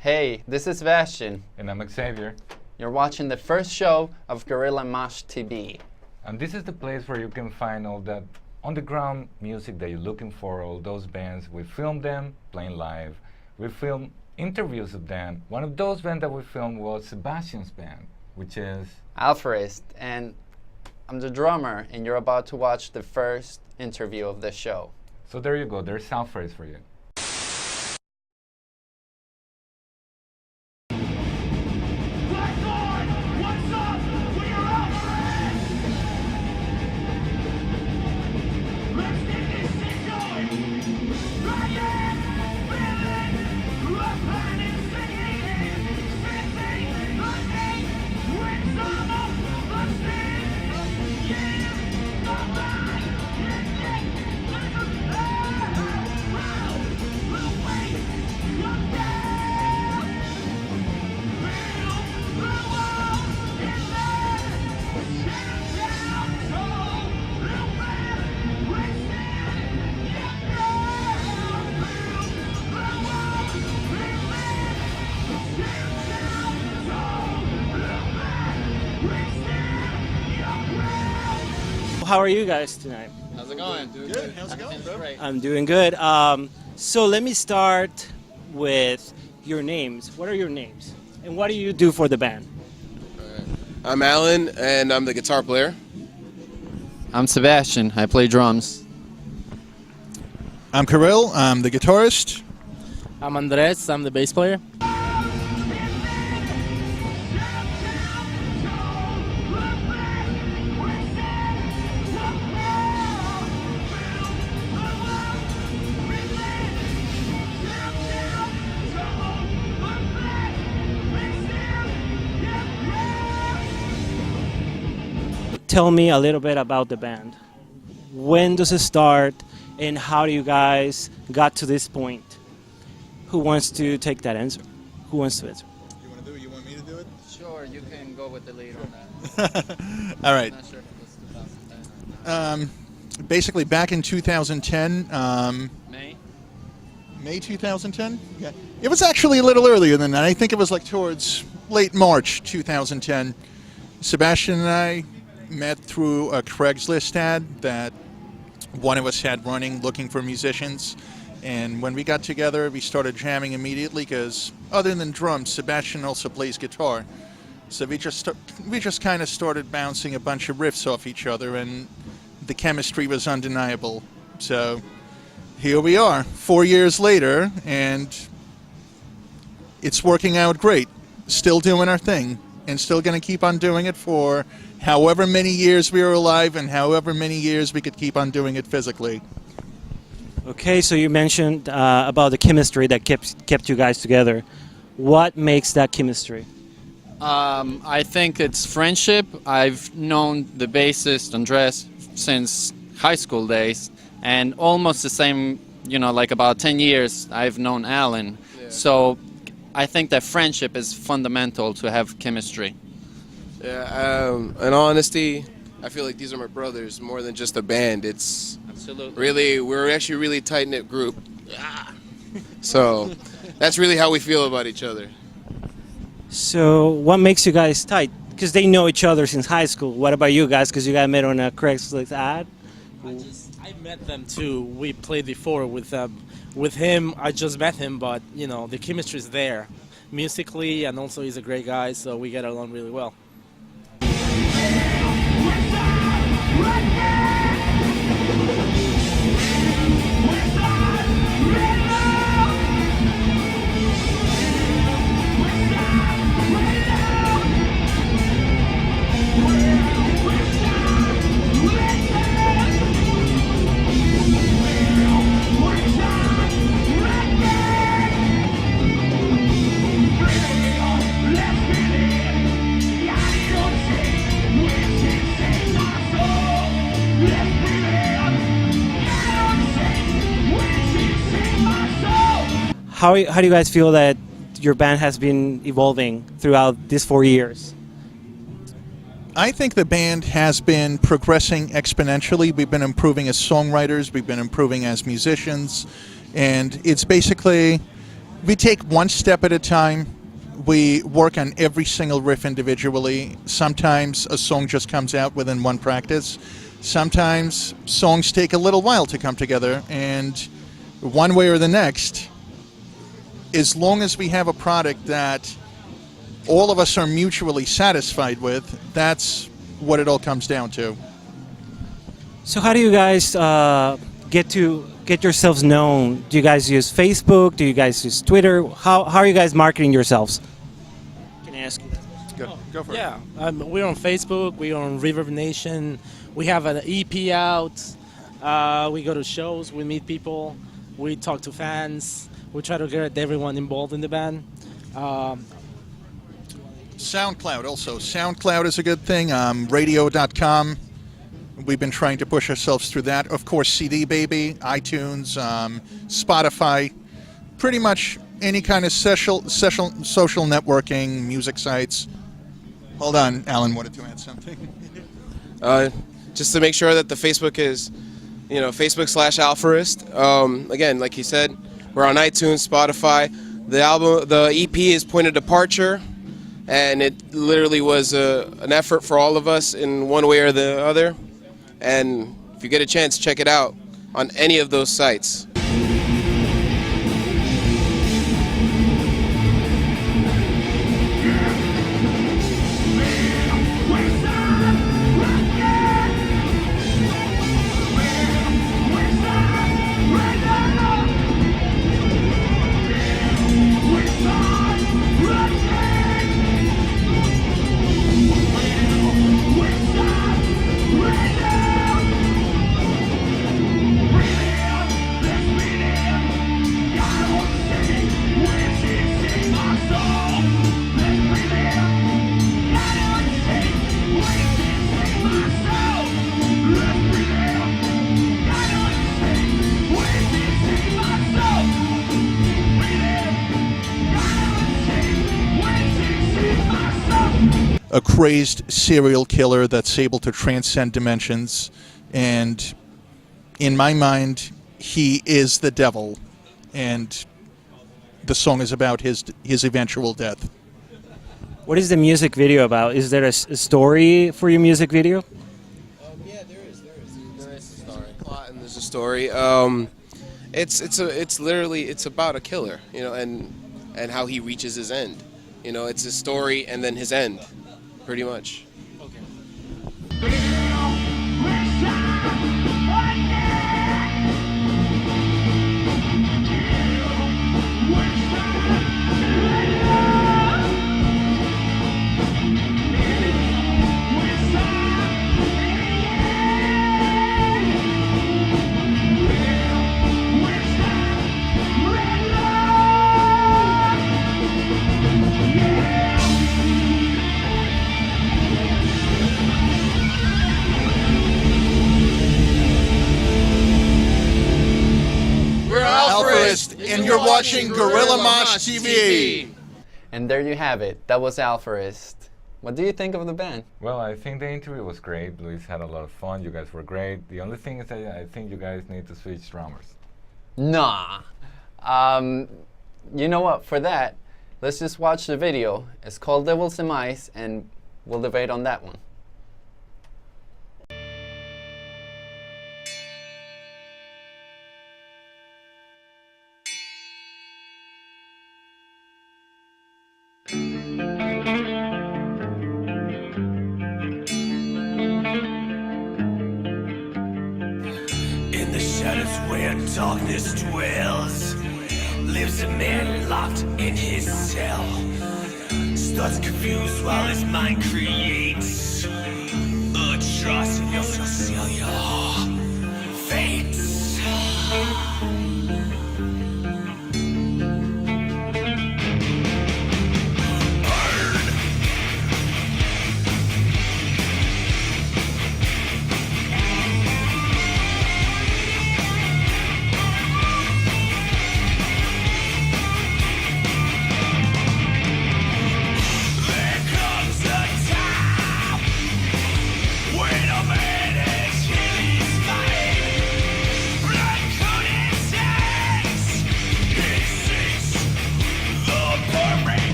Hey, this is Sebastian. And I'm Xavier. You're watching the first show of Guerrilla Mosh TV. And this is the place where you can find all that underground music that you're looking for, all those bands. We film them playing live. We film interviews of them. One of those bands that we filmed was Sebastian's band, which is Alpharist, and I'm the drummer, and you're about to watch the first interview of the show. So there you go, there's Alpharist for you. How are you guys tonight? How's it going? Good. How's it going, bro? Great. I'm doing good. So let me start with your names. What are your names? And what do you do for the band? I'm Alan, and I'm the guitar player. I'm Sebastian. I play drums. I'm Kirill. I'm the guitarist. I'm Andres. I'm the bass player. Tell me a little bit about the band. When does it start, and how do you guys got to this point? Who wants to take that answer? Who wants to answer? You want to do it? You want me to do it? Sure, you can go with the lead on that. All right. I'm not sure if it was 2010. Basically, back in 2010, May? 2010? Yeah. It was actually a little earlier than that. I think it was like towards late March 2010. Sebastian and I met through a Craigslist ad that one of us had running looking for musicians. And when we got together, we started jamming immediately because other than drums, Sebastian also plays guitar. So we just kind of started bouncing a bunch of riffs off each other, and the chemistry was undeniable. So here we are, 4 years later, and it's working out great. Still doing our thing, and still going to keep on doing it for however many years we are alive and however many years we could keep on doing it physically. Okay, so you mentioned about the chemistry that kept you guys together. What makes that chemistry? I think it's friendship. I've known the bassist Andres since high school days, and almost the same, like about 10 years I've known Alan. Yeah. So I think that friendship is fundamental to have chemistry. Yeah, in all honesty, I feel like these are my brothers more than just a band. It's Absolutely. we're actually a really tight-knit group. So that's really how we feel about each other. So what makes you guys tight? Because they know each other since high school. What about you guys? Because you guys met on a Craigslist ad? I met them too. We played before with them. With him, I just met him, but the chemistry is there, musically, and also he's a great guy, so we get along really well. How do you guys feel that your band has been evolving throughout these 4 years? I think the band has been progressing exponentially. We've been improving as songwriters, we've been improving as musicians, and it's basically We take one step at a time. We work on every single riff individually. Sometimes a song just comes out within one practice. Sometimes songs take a little while to come together, and one way or the next, as long as we have a product that all of us are mutually satisfied with, that's what it all comes down to. So how do you guys get yourselves known? Do you guys use Facebook? Do you guys use Twitter? How are you guys marketing yourselves? Can I ask you that? Go for it. Yeah, we're on Facebook. We're on Reverb Nation. We have an EP out. We go to shows. We meet people. We talk to fans. We try to get everyone involved in the band. SoundCloud also. SoundCloud is a good thing. Radio.com. We've been trying to push ourselves through that. Of course, CD Baby, iTunes, Spotify, pretty much any kind of social networking, music sites. Hold on, Alan wanted to add something. Just to make sure that the Facebook is, Facebook/Alpharist. Again, like he said, we're on iTunes, Spotify. The EP is Point of Departure, and it literally was an effort for all of us in one way or the other. And if you get a chance, check it out on any of those sites. A crazed serial killer that's able to transcend dimensions, and in my mind, he is the devil, and the song is about his eventual death. What is the music video about? Is there a story for your music video? Yeah, there is. There is a story. Plot and there's a story. It's literally about a killer, and how he reaches his end. It's his story and then his end, pretty much. Alpharist, and you're watching Guerrilla Mosh TV. And there you have it. That was Alpharist. What do you think of the band? Well, I think the interview was great. Luis had a lot of fun. You guys were great. The only thing is that I think you guys need to switch drummers. Nah. You know what? For that, let's just watch the video. It's called Devils and Mice, and we'll debate on that one. In the shadows where darkness dwells, lives a man locked in his cell. Starts confused while his mind creates atrocity of Cecilia fates. There comes a time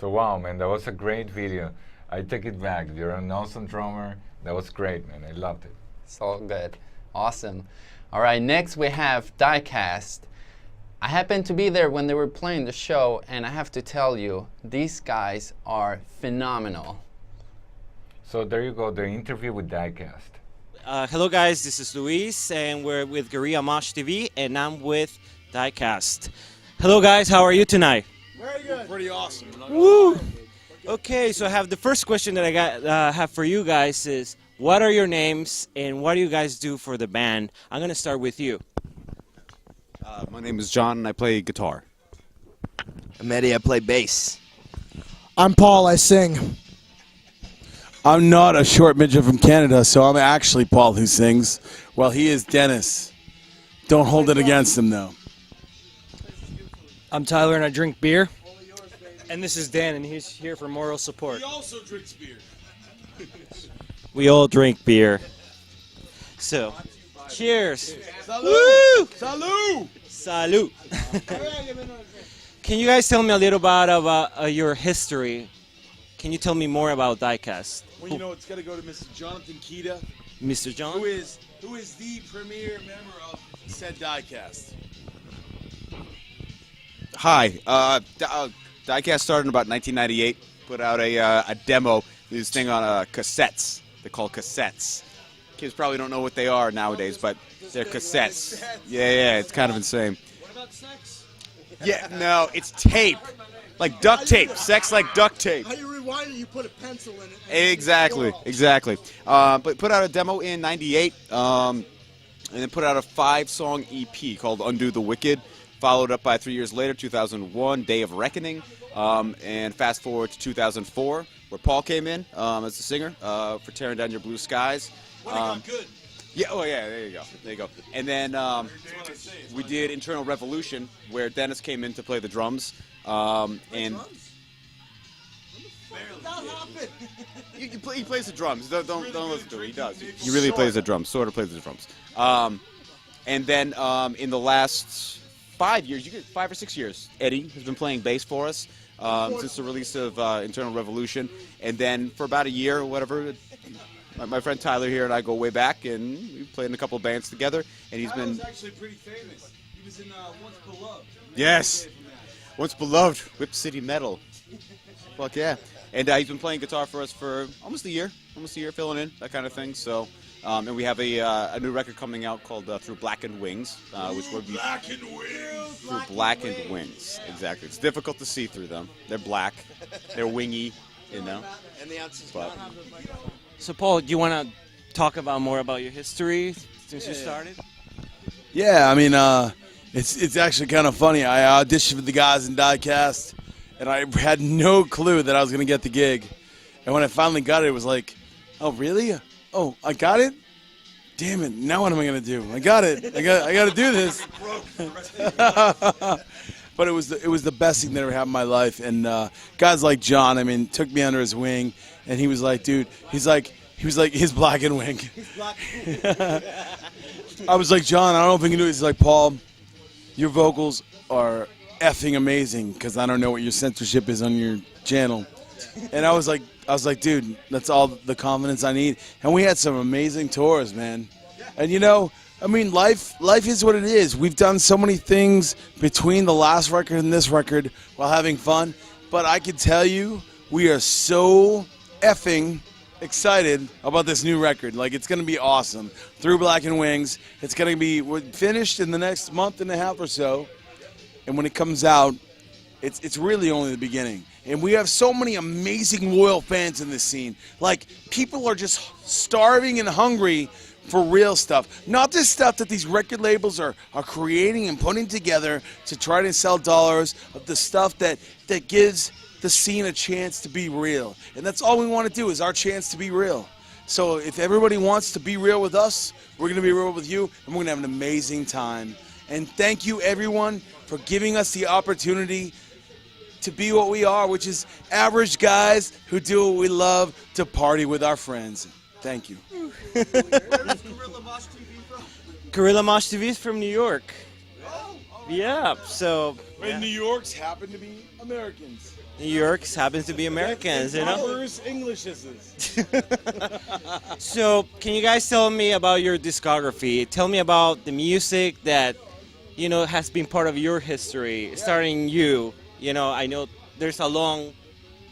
So wow, man, that was a great video. I take it back. You're an awesome drummer. That was great, man. I loved it. So good. Awesome. All right, next we have Diecast. I happened to be there when they were playing the show, and I have to tell you, these guys are phenomenal. So there you go, the interview with Diecast. Hello guys, this is Luis and we're with Guerrilla Mosh TV and I'm with Diecast. Hello guys, how are you tonight? Very good. Pretty awesome. Woo! Okay, so I have the first question that I have for you guys is, what are your names and what do you guys do for the band? I'm going to start with you. My name is John and I play guitar. I'm Eddie, I play bass. I'm Paul, I sing. I'm not a short midget from Canada, so I'm actually Paul who sings. Well, he is Dennis. Don't hold it against him, though. I'm Tyler and I drink beer. And this is Dan and he's here for moral support. He also drinks beer. We all drink beer. So, cheers. Salud! Salud! Salud. Can you guys tell me a little about your history? Can you tell me more about Diecast? Well, you know, it's got to go to Mr. Jonathan Kita. Mr. John? Who is the premier member of said Diecast. Hi. Diecast started in about 1998. Put out a demo. This thing on cassettes. They're called cassettes. Kids probably don't know what they are nowadays, but they're cassettes. Yeah, it's kind of insane. What about sex? Yeah, no, it's tape. Like duct tape. Sex like duct tape. How you rewind it, you put a pencil in it. Exactly. But put out a demo in '98, and then put out a 5-song EP called "Undo the Wicked," followed up by 3 years later, 2001, "Day of Reckoning," and fast forward to 2004, where Paul came in as the singer for "Tearing Down Your Blue Skies." When it got good. Yeah, there you go. And then we did Internal Revolution, where Dennis came in to play the drums. And he plays the drums. Don't listen to it. He does. He really plays the drums. Sort of plays the drums. And then in the last 5 years, 5 or 6 years, Eddie has been playing bass for us since the release of Internal Revolution. And then for about a year or whatever, my friend Tyler here and I go way back, and we played in a couple of bands together. And he's been actually pretty famous. He was in Once Beloved. Yes. Once Beloved, Whip City Metal. Fuck yeah. And he's been playing guitar for us for almost a year, filling in, that kind of thing. So, and we have a new record coming out called Through Blackened Wings, which will be Blackened Wings. Through Blackened Wings. Exactly. It's difficult to see through them. They're black. They're wingy, you know. And the answer's But, So, Paul, do you want to talk more about your history since you started? Yeah, I mean, it's actually kind of funny. I auditioned for the guys in Diecast, and I had no clue that I was going to get the gig. And when I finally got it, it was like, oh, really? Oh, I got it? Damn it, now what am I going to do? I got it. I got to do this. But it was the best thing that ever happened in my life. And guys like John, I mean, took me under his wing, and he was like, dude, he was like his black and wing. I was like, John, I don't know if we can do it. He's like, Paul, your vocals are effing amazing because I don't know what your censorship is on your channel. And I was like, dude, that's all the confidence I need. And we had some amazing tours, man. And you know, I mean, life is what it is. We've done so many things between the last record and this record while having fun. But I can tell you, we are so effing excited about this new record. Like, it's going to be awesome. Through Blackened Wings. It's going to be finished in the next month and a half or so. And when it comes out, it's really only the beginning. And we have so many amazing loyal fans in this scene. Like, people are just starving and hungry for real stuff. Not this stuff that these record labels are creating and putting together to try to sell dollars, of the stuff that gives the scene a chance to be real. And that's all we want to do, is our chance to be real. So if everybody wants to be real with us, we're going to be real with you, and we're going to have an amazing time. And thank you, everyone, for giving us the opportunity to be what we are, which is average guys who do what we love, to party with our friends. Thank you. Where is Guerrilla Mosh TV from? Guerrilla Mosh TV is from New York. Yeah, so... And New Yorks happen to be Americans. New York happens to be Americans, you know? Covers Englishes. So, can you guys tell me about your discography? Tell me about the music that, you know, has been part of your history, starting you. You know, I know there's a long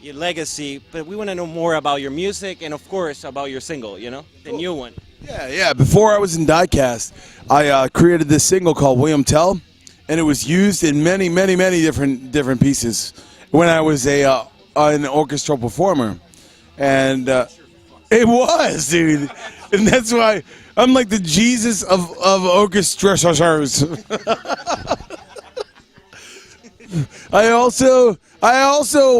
legacy, but we want to know more about your music and, of course, about your single, you know, the new one. Yeah. Before I was in Diecast, I created this single called William Tell, and it was used in many different pieces when I was an orchestral performer, and it was, dude, and that's why I'm like the Jesus of orchestras. I also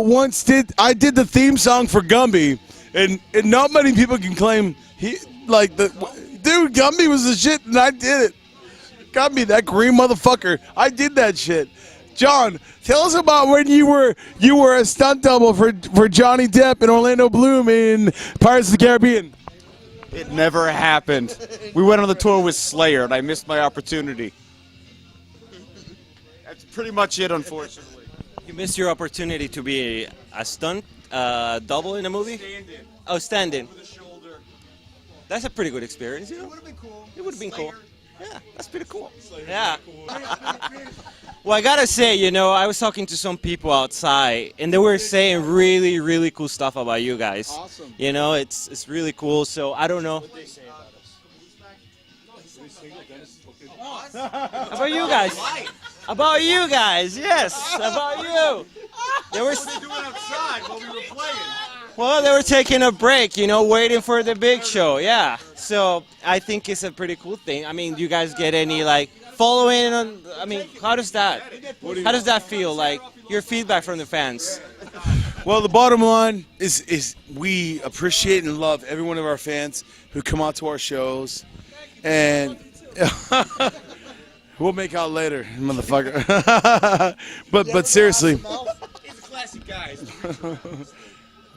once did the theme song for Gumby, and not many people can claim dude, Gumby was the shit, and I did it. Gumby, that green motherfucker, I did that shit. John, tell us about when you were a stunt double for Johnny Depp and Orlando Bloom in Pirates of the Caribbean. It never happened. We went on the tour with Slayer, and I missed my opportunity. That's pretty much it, unfortunately. You missed your opportunity to be a stunt double in a movie? Stand-in. Oh, stand-in. Over the shoulder. That's a pretty good experience, you know? It would have been cool. It would have been cool. Yeah, that's pretty cool. Yeah. Well, I gotta say, you know, I was talking to some people outside, and they were saying really cool stuff about you guys. Awesome. You know, it's really cool. So I don't know. What they say about us. About you guys. About you guys. Yes. About you. They were. What were they doing outside while we were playing? Well, they were taking a break, you know, waiting for the big show. Yeah. So I think it's a pretty cool thing. I mean, do you guys get any like following on? I mean, how does that feel? Like your feedback from the fans? Well, the bottom line is we appreciate and love every one of our fans who come out to our shows, and we'll make out later, motherfucker. but seriously. He's a classy guy.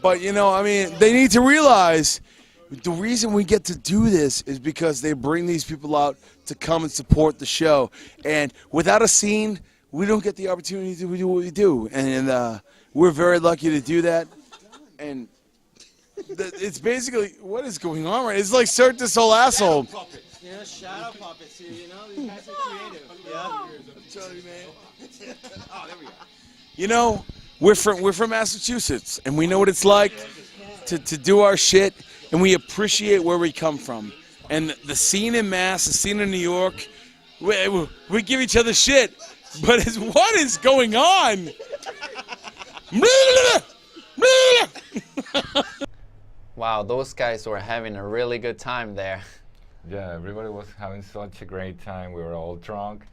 But, you know, I mean, they need to realize the reason we get to do this is because they bring these people out to come and support the show. And without a scene, we don't get the opportunity to do what we do. And we're very lucky to do that. And it's basically, what is going on right? It's like Cirque du Soleil asshole. Yeah, shadow puppets here, you know, these guys are creative. Yeah. Oh, there we go. You know, we're from Massachusetts, and we know what it's like to do our shit, and we appreciate where we come from. And the scene in Mass, the scene in New York, we give each other shit, but what is going on? Wow, those guys were having a really good time there. Yeah, everybody was having such a great time. We were all drunk.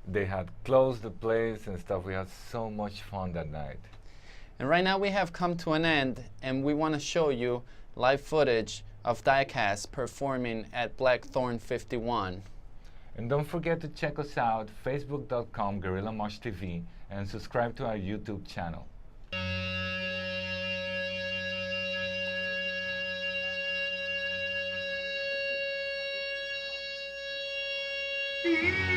They had closed the place and stuff. We had so much fun that night. And right now we have come to an end, and we want to show you live footage of Diecast performing at Blackthorn 51. And don't forget to check us out, facebook.com, Guerrilla Mosh TV, and subscribe to our YouTube channel. Yeah.